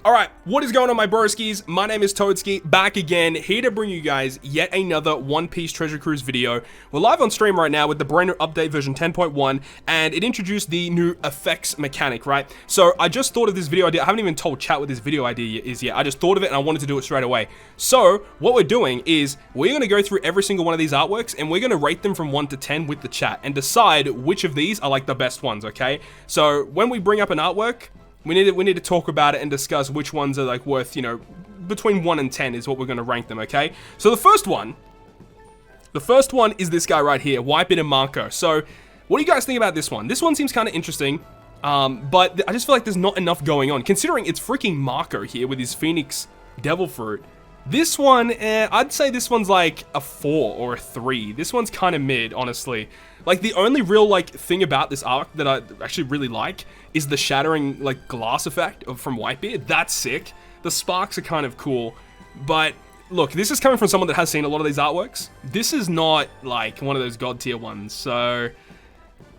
Alright, what is going on my broskiis? My name is Toadskii, back again, here to bring you guys yet another One Piece Treasure Cruise video. We're live on stream right now with the brand new update version 10.1, and it introduced the new effects mechanic, right? So I just thought of this video idea. I haven't even told chat what this video idea is yet. I just thought of it and I wanted to do it straight away. So what we're doing is we're going to go through every single one of these artworks and we're going to rate them from 1 to 10 with the chat and decide which of these are like the best ones, okay? So when we bring up an artwork, we need to talk about it and discuss which ones are like worth, you know, between 1 and 10 is what we're going to rank them, okay? So the first one is this guy right here, Whitebeard and Marco. So what do you guys think about this one? This one seems kind of interesting, but I just feel like there's not enough going on, considering it's freaking Marco here with his Phoenix Devil Fruit. This one, I'd say this one's like a 4 or a 3. This one's kind of mid, honestly. Like, the only real, like, thing about this arc that I actually really like is the shattering, like, glass effect from Whitebeard. That's sick. The sparks are kind of cool. But, look, this is coming from someone that has seen a lot of these artworks. This is not, like, one of those god tier ones. So,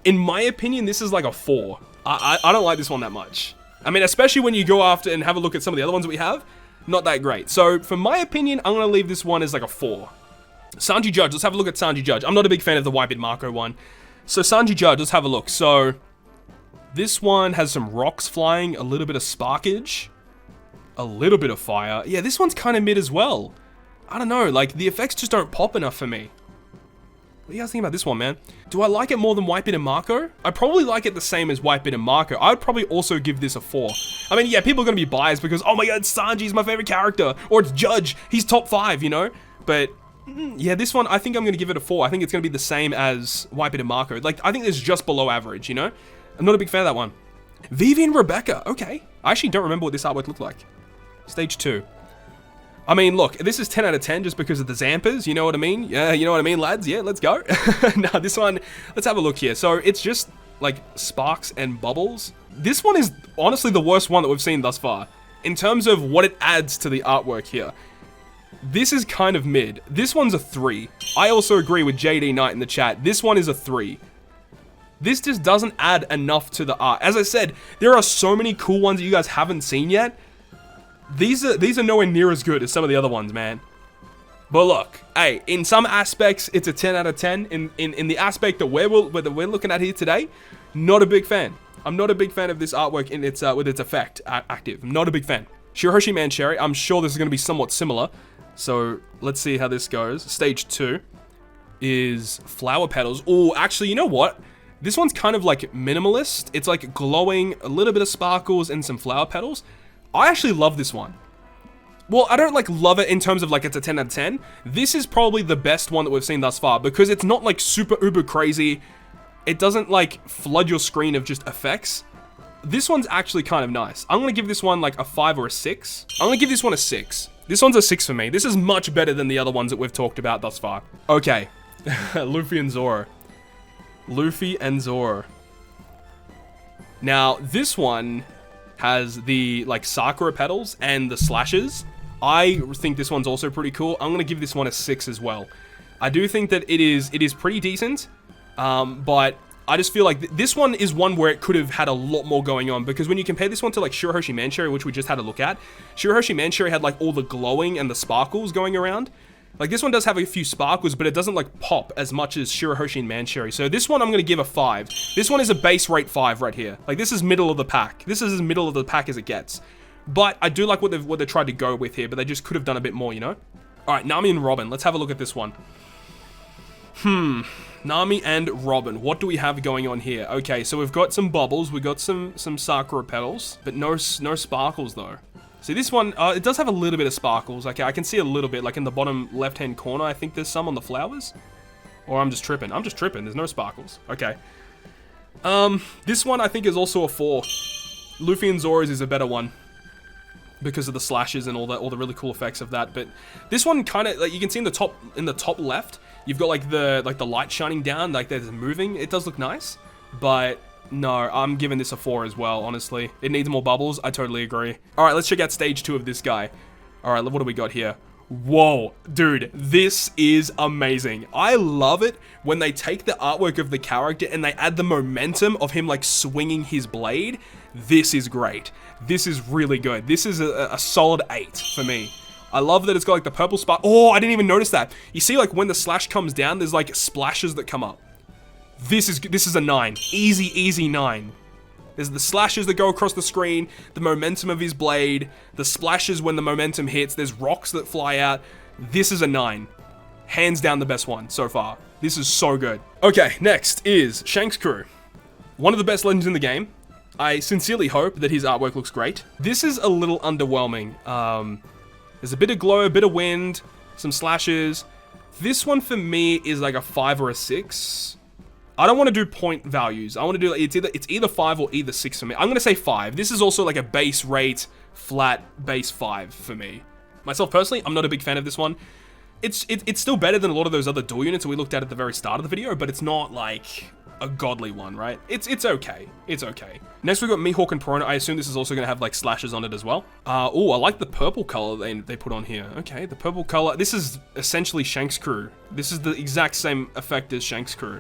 in my opinion, this is like a 4. I don't like this one that much. I mean, especially when you go after and have a look at some of the other ones that we have. Not that great. So, for my opinion, I'm going to leave this one as like a 4. Sanji Judge, let's have a look at Sanji Judge. I'm not a big fan of the Whitebeard Marco one. So, Sanji Judge, let's have a look. So, this one has some rocks flying, a little bit of sparkage, a little bit of fire. Yeah, this one's kind of mid as well. I don't know, like, the effects just don't pop enough for me. What do you guys think about this one, man? Do I like it more than Whitebeard and Marco? I probably like it the same as Whitebeard and Marco. I would probably also give this a 4. I mean, yeah, people are going to be biased because, oh my god, Sanji's my favorite character. Or it's Judge, he's top 5, you know? But, yeah, this one, I think I'm going to give it a 4. I think it's going to be the same as Whitebeard and Marco. Like, I think it's just below average, you know? I'm not a big fan of that one. Vivian Rebecca, okay. I actually don't remember what this artwork looked like. Stage 2. I mean, look, this is 10 out of 10 just because of the Zampas, you know what I mean? Yeah, you know what I mean, lads? Yeah, let's go. Now, this one, let's have a look here. So, it's just, like, sparks and bubbles. This one is honestly the worst one that we've seen thus far. In terms of what it adds to the artwork here. This is kind of mid. This one's a 3. I also agree with JD Knight in the chat. This one is a 3. This just doesn't add enough to the art. As I said, there are so many cool ones that you guys haven't seen yet. These are nowhere near as good as some of the other ones, man. But look, hey, in some aspects, it's a 10 out of 10. In the aspect that we're looking at here today, not a big fan. I'm not a big fan of this artwork in its with its effect active. I'm not a big fan. Shirohoshi Mancherry, I'm sure this is going to be somewhat similar. So let's see how this goes. Stage 2 is flower petals. Oh, actually, you know what? This one's kind of like minimalist. It's like glowing, a little bit of sparkles and some flower petals. I actually love this one. Well, I don't like love it in terms of like it's a 10 out of 10. This is probably the best one that we've seen thus far because it's not like super uber crazy. It doesn't like flood your screen of just effects. This one's actually kind of nice. I'm going to give this one like a 5 or a 6. I'm going to give this one a 6. This one's a 6 for me. This is much better than the other ones that we've talked about thus far. Okay. Luffy and Zoro. Luffy and Zoro. Now, this one has the like Sakura petals and the slashes. I think this one's also pretty cool. I'm gonna give this one a 6 as well. I do think that it is pretty decent, but I just feel like this one is one where it could have had a lot more going on because when you compare this one to like Shirohoshi Mancherry, which we just had a look at, Shirohoshi Mancherry had like all the glowing and the sparkles going around. Like, this one does have a few sparkles, but it doesn't, like, pop as much as Shirohoshi and Mancherry. So this one I'm going to give a 5. This one is a base rate 5 right here. Like, this is middle of the pack. This is as middle of the pack as it gets. But I do like what they tried to go with here, but they just could have done a bit more, you know? Alright, Nami and Robin. Let's have a look at this one. Nami and Robin. What do we have going on here? Okay, so we've got some bubbles. We've got some Sakura petals, but no sparkles, though. See, this one, it does have a little bit of sparkles. Okay, I can see a little bit, like in the bottom left-hand corner. I think there's some on the flowers. Or I'm just tripping. I'm just tripping. There's no sparkles. Okay. This one I think is also a 4. Luffy and Zoro's is a better one. Because of the slashes and all the really cool effects of that. But this one kind of, like, you can see in the top left, you've got like the light shining down, like there's moving. It does look nice. But no, I'm giving this a 4 as well, honestly. It needs more bubbles. I totally agree. All right, let's check out stage 2 of this guy. All right, what do we got here? Whoa, dude, this is amazing. I love it when they take the artwork of the character and they add the momentum of him like swinging his blade. This is great. This is really good. This is a solid 8 for me. I love that it's got like the purple spark. Oh, I didn't even notice that. You see, like when the slash comes down, there's like splashes that come up. This is a 9. Easy 9. There's the slashes that go across the screen, the momentum of his blade, the splashes when the momentum hits, there's rocks that fly out. This is a 9. Hands down the best one so far. This is so good. Okay, next is Shanks Crew. One of the best legends in the game. I sincerely hope that his artwork looks great. This is a little underwhelming. There's a bit of glow, a bit of wind, some slashes. This one for me is like a 5 or a 6. I don't want to do point values. I want to do, it's either 5 or either 6 for me. I'm going to say 5. This is also like a base rate, flat base 5 for me. Myself personally, I'm not a big fan of this one. It's still better than a lot of those other dual units that we looked at the very start of the video, but it's not like a godly one, right? It's okay. It's okay. Next we got Mihawk and Piranha. I assume this is also going to have like slashes on it as well. Oh, I like the purple color they put on here. Okay, the purple color. This is essentially Shanks Crew. This is the exact same effect as Shanks Crew.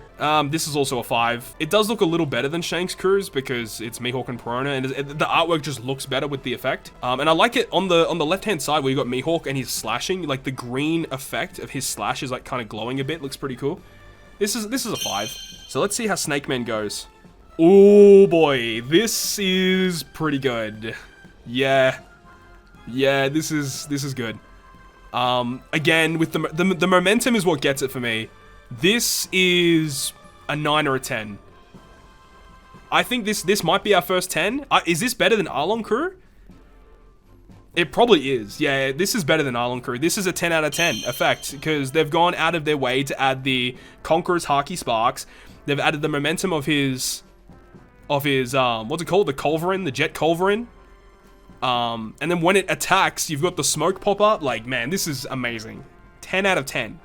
This is also a 5. It does look a little better than Shanks Crew's because it's Mihawk and Piranha, and the artwork just looks better with the effect. And I like it on the left-hand side where you got Mihawk and he's slashing. Like the green effect of his slash is like kind of glowing a bit. Looks pretty cool. This is a 5. So let's see how Snake Man goes. Oh boy, this is pretty good. Yeah, this is good. Again, with the momentum is what gets it for me. This is a 9 or a 10. I think this might be our first 10. Is this better than Arlong Crew? It probably is. Yeah, this is better than Arlong Crew. This is a 10 out of 10 effect because they've gone out of their way to add the Conqueror's Haki Sparks. They've added the momentum of his what's it called? The Culverin, the Jet Culverin. And then when it attacks, you've got the smoke pop up. Like, man, this is amazing. 10 out of 10.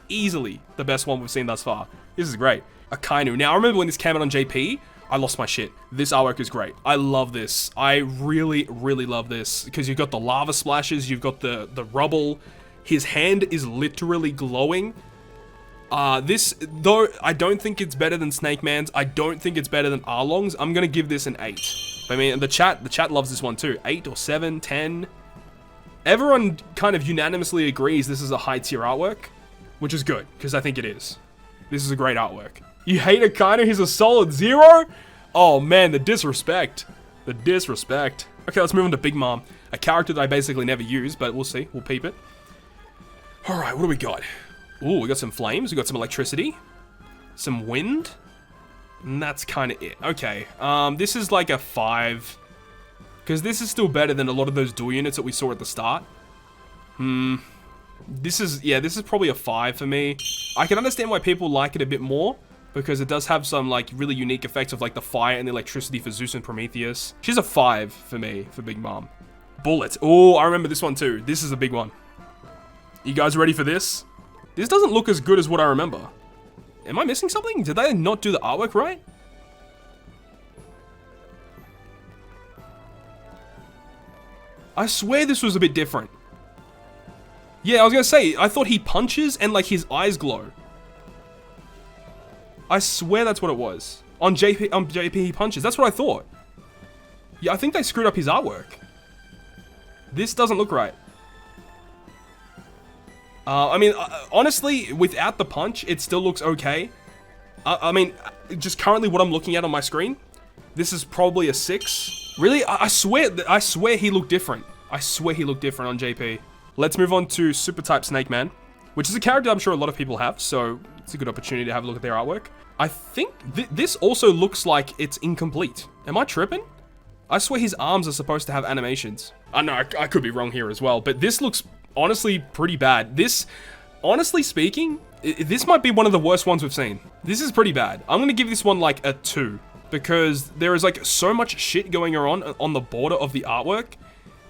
Easily the best one we've seen thus far. This is great. A Kainu. Now, I remember when this came out on JP, I lost my shit. This artwork is great. I love this. I really, really love this because you've got the lava splashes, you've got the rubble. His hand is literally glowing. This, though, I don't think it's better than Snake Man's. I don't think it's better than Arlong's. I'm gonna give this an 8. I mean, the chat loves this one too. 8 or 7, 10. Everyone kind of unanimously agrees this is a high tier artwork, which is good because I think it is. This is a great artwork. You hate a Kainu? He's a solid 0? Oh man, the disrespect. The disrespect. Okay, let's move on to Big Mom. A character that I basically never use, but we'll see. We'll peep it. Alright, what do we got? Ooh, we got some flames, we got some electricity, some wind, and that's kind of it. Okay, this is like a 5, because this is still better than a lot of those dual units that we saw at the start. This is probably a 5 for me. I can understand why people like it a bit more, because it does have some like really unique effects of like the fire and the electricity for Zeus and Prometheus. She's a 5 for me, for Big Mom. Bullet. Oh, I remember this one too. This is a big one. You guys ready for this? This doesn't look as good as what I remember. Am I missing something? Did they not do the artwork right? I swear this was a bit different. Yeah, I was gonna say, I thought he punches and like his eyes glow. I swear that's what it was. On JP he punches. That's what I thought. Yeah, I think they screwed up his artwork. This doesn't look right. I mean, honestly, without the punch, it still looks okay. I mean, just currently what I'm looking at on my screen, this is probably a 6. Really? I swear he looked different. I swear he looked different on JP. Let's move on to Super Type Snake Man, which is a character I'm sure a lot of people have, so it's a good opportunity to have a look at their artwork. I think this also looks like it's incomplete. Am I tripping? I swear his arms are supposed to have animations. I know, I could be wrong here as well, but this looks honestly pretty bad. This, honestly speaking, this might be one of the worst ones we've seen. This is pretty bad. I'm gonna give this one like a 2 because there is like so much shit going on the border of the artwork,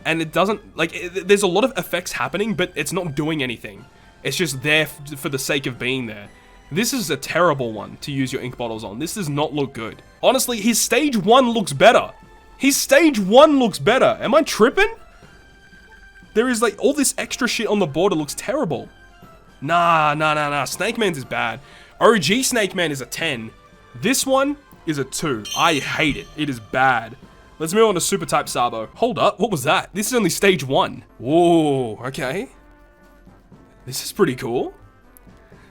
and it doesn't like there's a lot of effects happening, but it's not doing anything. It's just there for the sake of being there. This is a terrible one to use your ink bottles on. This does not look good. Honestly, his stage 1 looks better. His stage 1 looks better. Am I tripping? There is like all this extra shit on the border looks terrible. Nah. Snake Man's is bad. OG Snake Man is a 10. This one is a 2. I hate it. It is bad. Let's move on to Super Type Sabo. Hold up, what was that? This is only stage 1. Whoa, okay. This is pretty cool.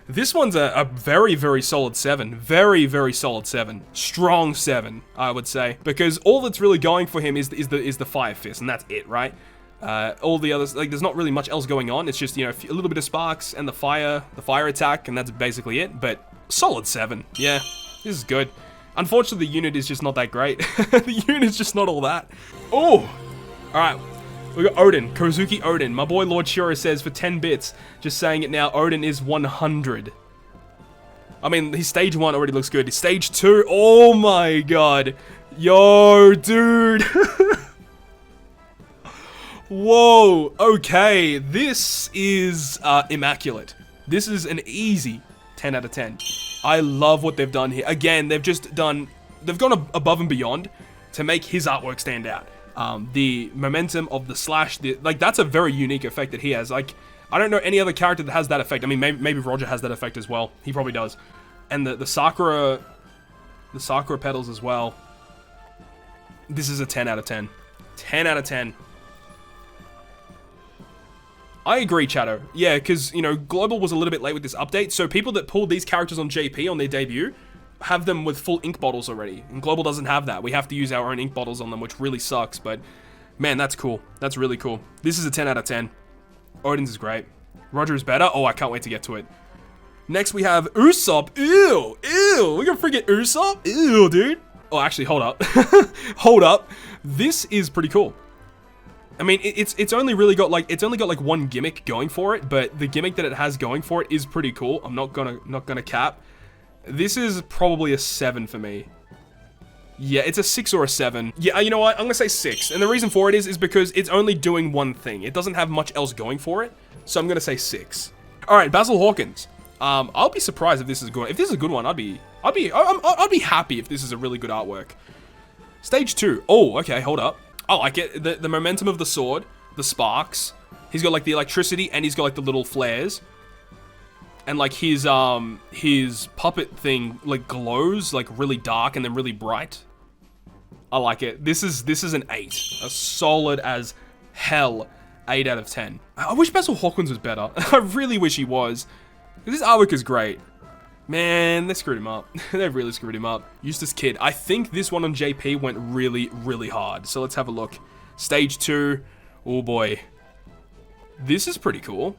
This one's a very, very solid 7. Very, very solid 7. Strong 7, I would say. Because all that's really going for him is the Fire Fist, and that's it, right? All the others, like, there's not really much else going on. It's just, you know, a little bit of sparks and the fire attack, and that's basically it. But solid 7. Yeah, this is good. Unfortunately, the unit is just not that great. The unit's just not all that. Oh! Alright. We got Odin. Karzuki Odin. My boy Lord Shiro says for 10 bits. Just saying it now, Odin is 100. I mean, his stage 1 already looks good. His stage 2, oh my god. Yo, dude. Whoa. Okay. This is immaculate. This is an easy 10 out of 10. I love what they've done here. Again, they've gone above and beyond to make his artwork stand out. The momentum of the slash, like, that's a very unique effect that he has. Like, I don't know any other character that has that effect. I mean, maybe Roger has that effect as well. He probably does. And the Sakura petals as well. This is a 10 out of 10. 10 out of 10. I agree, Chatto. Yeah, because, you know, Global was a little bit late with this update, so people that pulled these characters on JP on their debut have them with full ink bottles already, and Global doesn't have that. We have to use our own ink bottles on them, which really sucks, but man, that's cool. That's really cool. This is a 10 out of 10. Odin's is great. Roger is better. Oh, I can't wait to get to it. Next, we have Usopp. Ew, ew. We gonna freaking Usopp? Ew, dude. Oh, actually, hold up. Hold up. This is pretty cool. I mean, it's only got like one gimmick going for it, but the gimmick that it has going for it is pretty cool. I'm not gonna cap. This is probably a 7 for me. Yeah, it's a 6 or a 7. Yeah, you know what? I'm gonna say 6. And the reason for it is because it's only doing one thing. It doesn't have much else going for it. So I'm gonna say 6. All right, Basil Hawkins. I'll be surprised if this is good. If this is a good one, I'd be happy if this is a really good artwork. Stage 2. Oh, okay, hold up. I like it. The momentum of the sword, the sparks. He's got like the electricity and he's got like the little flares. And like his puppet thing like glows like really dark and then really bright. I like it. This is an 8. A solid as hell 8 out of 10. I wish Basil Hawkins was better. I really wish he was. This artwork is great. Man, they screwed him up. They really screwed him up. Eustace Kid. I think this one on JP went really, really hard. So let's have a look. Stage 2. Oh boy. This is pretty cool.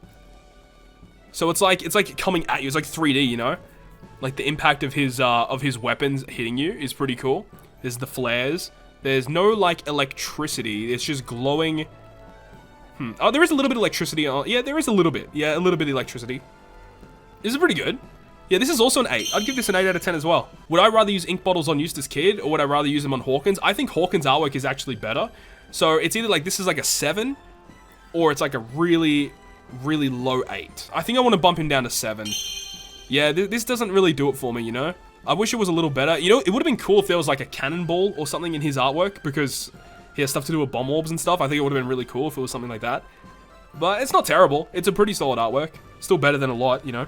So it's like coming at you. It's like 3D, you know? Like the impact of his weapons hitting you is pretty cool. There's the flares. There's no like electricity. It's just glowing. Oh, there is a little bit of electricity. Yeah, there is a little bit. Yeah, a little bit of electricity. This is pretty good. Yeah, this is also an 8. I'd give this an 8 out of 10 as well. Would I rather use ink bottles on Eustace Kid, or would I rather use them on Hawkins? I think Hawkins' artwork is actually better. So it's either like this is like a 7, or it's like a really, really low 8. I think I want to bump him down to 7. Yeah, this doesn't really do it for me, you know? I wish it was a little better. You know, it would have been cool if there was like a cannonball or something in his artwork, because he has stuff to do with bomb orbs and stuff. I think it would have been really cool if it was something like that. But it's not terrible. It's a pretty solid artwork. Still better than a lot, you know?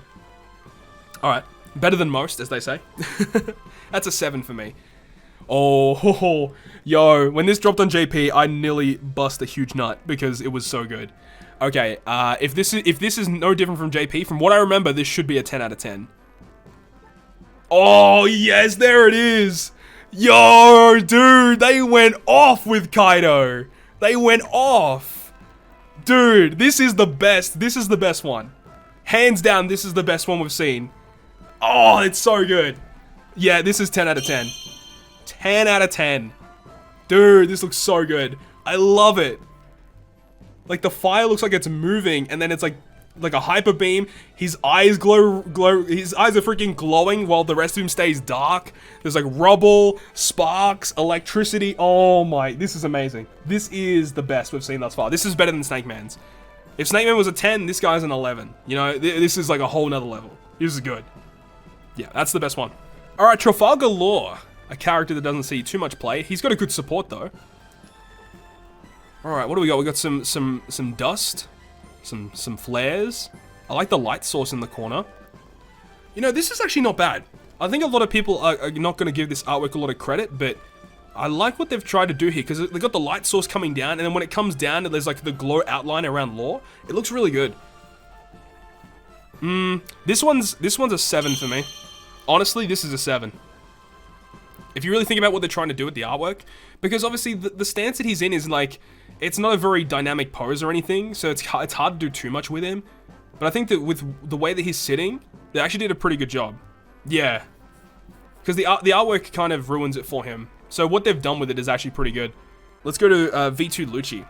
Alright, better than most, as they say. That's a 7 for me. Oh, yo, when this dropped on JP, I nearly bust a huge nut because it was so good. Okay, if this is no different from JP, from what I remember, this should be a 10 out of 10. Oh, yes, there it is. Yo, dude, they went off with Kainu. They went off. Dude, this is the best. This is the best one. Hands down, this is the best one we've seen. Oh, it's so good. Yeah, this is 10 out of 10. 10 out of 10. Dude, this looks so good. I love it. Like, the fire looks like it's moving, and then it's like a hyper beam. His eyes glow. His eyes are freaking glowing while the rest of him stays dark. There's like rubble, sparks, electricity. Oh my, this is amazing. This is the best we've seen thus far. This is better than Snake Man's. If Snake Man was a 10, this guy's an 11. You know, this is like a whole nother level. This is good. Yeah, that's the best one. All right, Trafalgar Law, a character that doesn't see too much play. He's got a good support though. All right, what do we got? We got some dust, some flares. I like the light source in the corner. You know, this is actually not bad. I think a lot of people are not going to give this artwork a lot of credit, but I like what they've tried to do here, because they've got the light source coming down, and then when it comes down, there's like the glow outline around Law. It looks really good. This one's a 7 for me. Honestly, this is a 7. If you really think about what they're trying to do with the artwork, because obviously the stance that he's in is like, it's not a very dynamic pose or anything, so it's hard to do too much with him. But I think that with the way that he's sitting, they actually did a pretty good job. Yeah. Because the artwork kind of ruins it for him. So what they've done with it is actually pretty good. Let's go to V2 Lucci.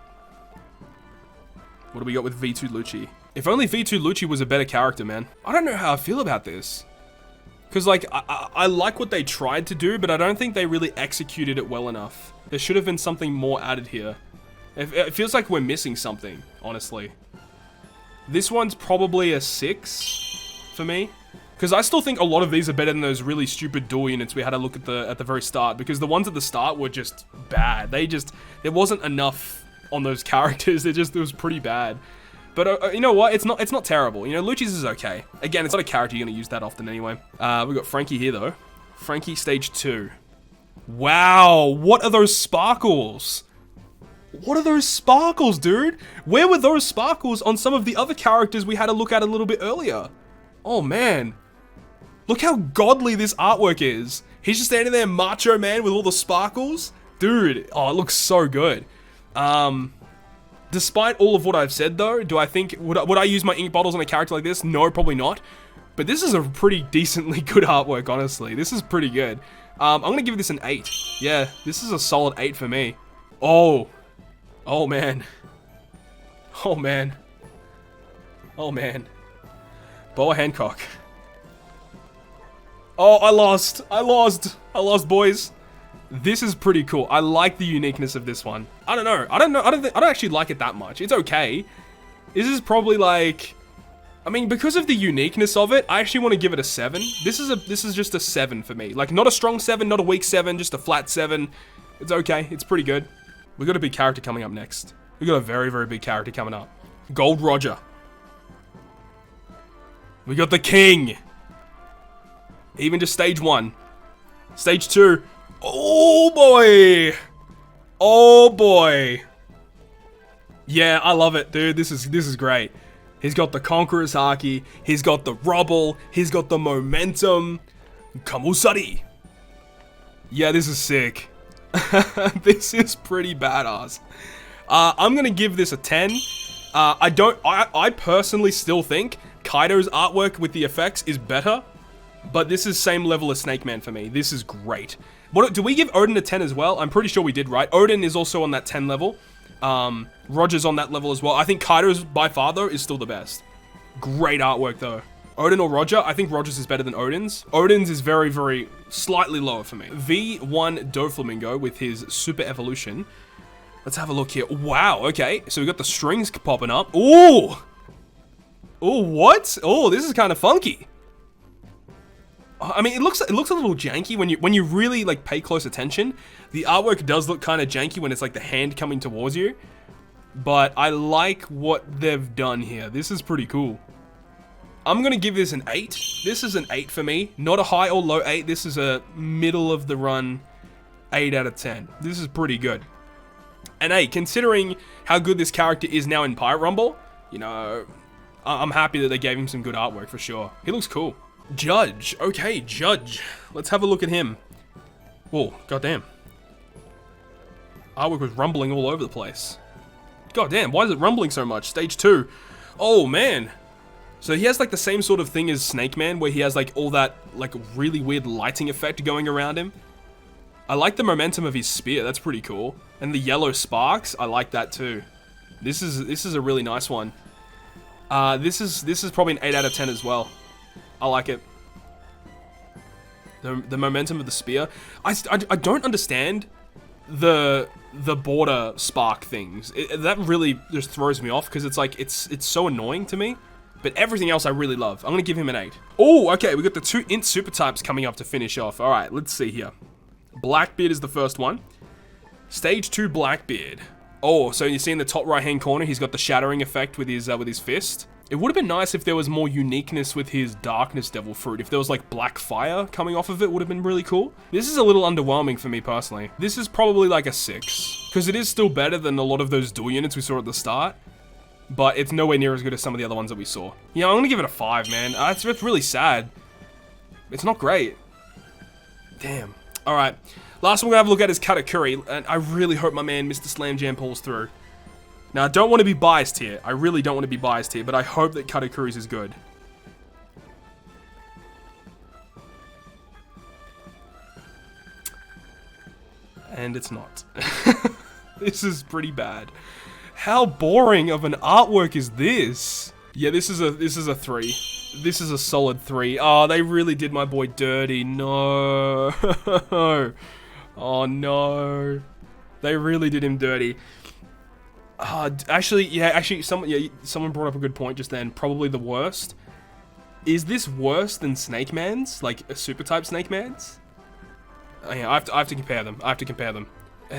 What do we got with V2 Lucci? If only V2 Lucci was a better character, man. I don't know how I feel about this. Because, like, I like what they tried to do, but I don't think they really executed it well enough. There should have been something more added here. It feels like we're missing something, honestly. This one's probably a 6 for me. Because I still think a lot of these are better than those really stupid dual units we had to look at the very start. Because the ones at the start were just bad. There wasn't enough on those characters. It was pretty bad. But you know what? It's not terrible. You know, Lucci's is okay. Again, it's not a character you're going to use that often anyway. We've got Frankie here, though. Frankie stage 2. Wow, what are those sparkles? What are those sparkles, dude? Where were those sparkles on some of the other characters we had to look at a little bit earlier? Oh, man. Look how godly this artwork is. He's just standing there, macho man, with all the sparkles. Dude, oh, it looks so good. Despite all of what I've said, though, do I think, would I use my ink bottles on a character like this? No, probably not. But this is a pretty decently good artwork, honestly. This is pretty good. I'm going to give this an 8. Yeah, this is a solid 8 for me. Oh. Oh, man. Oh, man. Oh, man. Boa Hancock. Oh, I lost. I lost, boys. This is pretty cool. I like the uniqueness of this one. I don't know. I don't actually like it that much. It's okay. This is probably like, I mean, because of the uniqueness of it, I actually want to give it a 7. This is just a 7 for me. Like, not a strong 7, not a weak 7, just a flat 7. It's okay. It's pretty good. We got a big character coming up next. We got a very, very big character coming up. Gold Roger. We got the King. Even just stage 1. Stage 2. Oh boy! Oh boy! Yeah, I love it, dude. This is great. He's got the Conqueror's Haki. He's got the rubble. He's got the momentum. Kamusari. Yeah, this is sick. This is pretty badass. I'm gonna give this a 10. I personally still think Kaido's artwork with the effects is better, but this is same level as Snake Man for me. This is great. What, do we give Odin a 10 as well? I'm pretty sure we did, right? Odin is also on that 10 level. Roger's on that level as well. I think Kaido's by far, though, is still the best. Great artwork, though. Odin or Roger? I think Roger's is better than Odin's. Odin's is very, very slightly lower for me. V1 Doflamingo with his Super Evolution. Let's have a look here. Wow, okay. So we got the strings popping up. Ooh! Oh, what? Oh, this is kind of funky. I mean, it looks a little janky when you really like pay close attention. The artwork does look kind of janky when it's like the hand coming towards you. But I like what they've done here. This is pretty cool. I'm gonna give this an 8. This is an 8 for me. Not a high or low 8. This is a middle of the run 8 out of 10. This is pretty good. And hey, considering how good this character is now in Pirate Rumble, you know, I'm happy that they gave him some good artwork for sure. He looks cool. Judge. Okay, Judge. Let's have a look at him. Whoa, goddamn. Artwork was rumbling all over the place. Goddamn, why is it rumbling so much? Stage 2. Oh, man. So he has like the same sort of thing as Snake Man, where he has like all that like really weird lighting effect going around him. I like the momentum of his spear. That's pretty cool. And the yellow sparks, I like that too. This is a really nice one. This is probably an 8 out of 10 as well. I like it. The momentum of the spear. I don't understand the border spark things. That really just throws me off because it's like it's so annoying to me. But everything else I really love. I'm gonna give him an 8. Oh, okay. We got the 2 int super types coming up to finish off. All right, let's see here. Blackbeard is the first one. Stage 2 Blackbeard. Oh, so you see in the top right hand corner, he's got the shattering effect with his fist. It would have been nice if there was more uniqueness with his Darkness Devil Fruit. If there was like black fire coming off of it, would have been really cool. This is a little underwhelming for me personally. This is probably like a 6, because it is still better than a lot of those dual units we saw at the start, but it's nowhere near as good as some of the other ones that we saw. Yeah, I'm gonna give it a 5, man. It's really sad. It's not great. Damn. All right. Last one we're gonna have a look at is Katakuri, and I really hope my man Mr. Slam Jam pulls through. Now, I don't want to be biased here. I really don't want to be biased here, but I hope that Katakuri's is good. And it's not. This is pretty bad. How boring of an artwork is this? Yeah, this is a 3. This is a solid 3. Oh, they really did my boy dirty. No. Oh no. They really did him dirty. Actually, someone brought up a good point just then. Probably the worst. Is this worse than Snake Man's? Like a super type Snake Man's? Oh, yeah, I have to compare them. I have to compare them.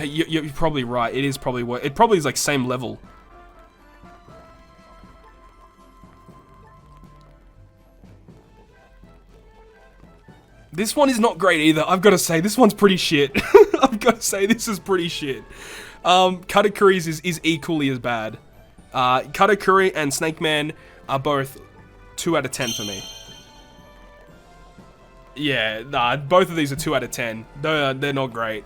You're probably right. It is probably worse. It probably is like same level. This one is not great either. I've got to say, this one's pretty shit. I've got to say, this is pretty shit. Katakuri's is equally as bad. Katakuri and Snake Man are both 2 out of 10 for me. Yeah, nah, both of these are 2 out of 10. They're not great.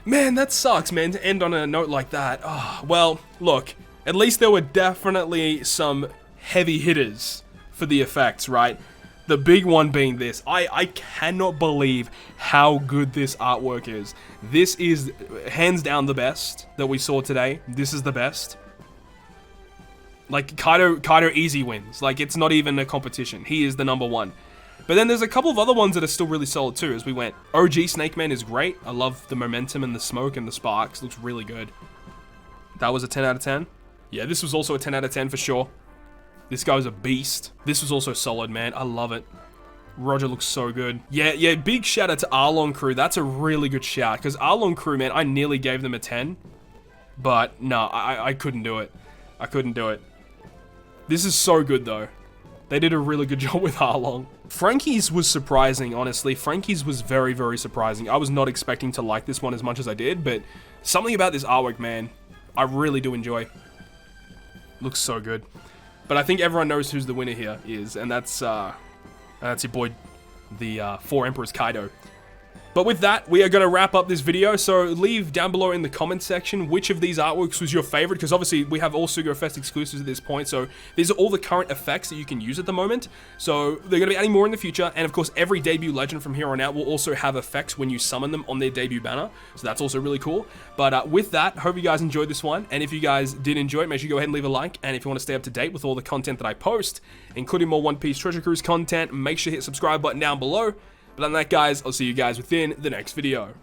Man, that sucks, man, to end on a note like that. Oh, well, look, at least there were definitely some heavy hitters for the effects, right? The big one being this. I cannot believe how good this artwork is. This is hands down the best that we saw today. This is the best. Like, Kaito easy wins. Like, it's not even a competition. He is the #1. But then there's a couple of other ones that are still really solid too as we went. OG Snake Man is great. I love the momentum and the smoke and the sparks. Looks really good. That was a 10 out of 10. Yeah, this was also a 10 out of 10 for sure. This guy was a beast. This was also solid, man. I love it. Roger looks so good. Yeah, big shout out to Arlong Crew. That's a really good shout. Because Arlong Crew, man, I nearly gave them a 10. But, no, I couldn't do it. I couldn't do it. This is so good, though. They did a really good job with Arlong. Frankie's was surprising, honestly. Frankie's was very, very surprising. I was not expecting to like this one as much as I did. But something about this artwork, man, I really do enjoy. Looks so good. But I think everyone knows who's the winner here is, and that's your boy, the 4 Emperors Kaido. But with that, we are going to wrap up this video, so leave down below in the comment section which of these artworks was your favorite, because obviously we have all Sugo Fest exclusives at this point, so these are all the current effects that you can use at the moment, so they're going to be adding more in the future, and of course every debut legend from here on out will also have effects when you summon them on their debut banner, so that's also really cool. But with that, hope you guys enjoyed this one, and if you guys did enjoy it, make sure you go ahead and leave a like, and if you want to stay up to date with all the content that I post, including more One Piece Treasure Cruise content, make sure to hit the subscribe button down below. But other than that, guys, I'll see you guys within the next video.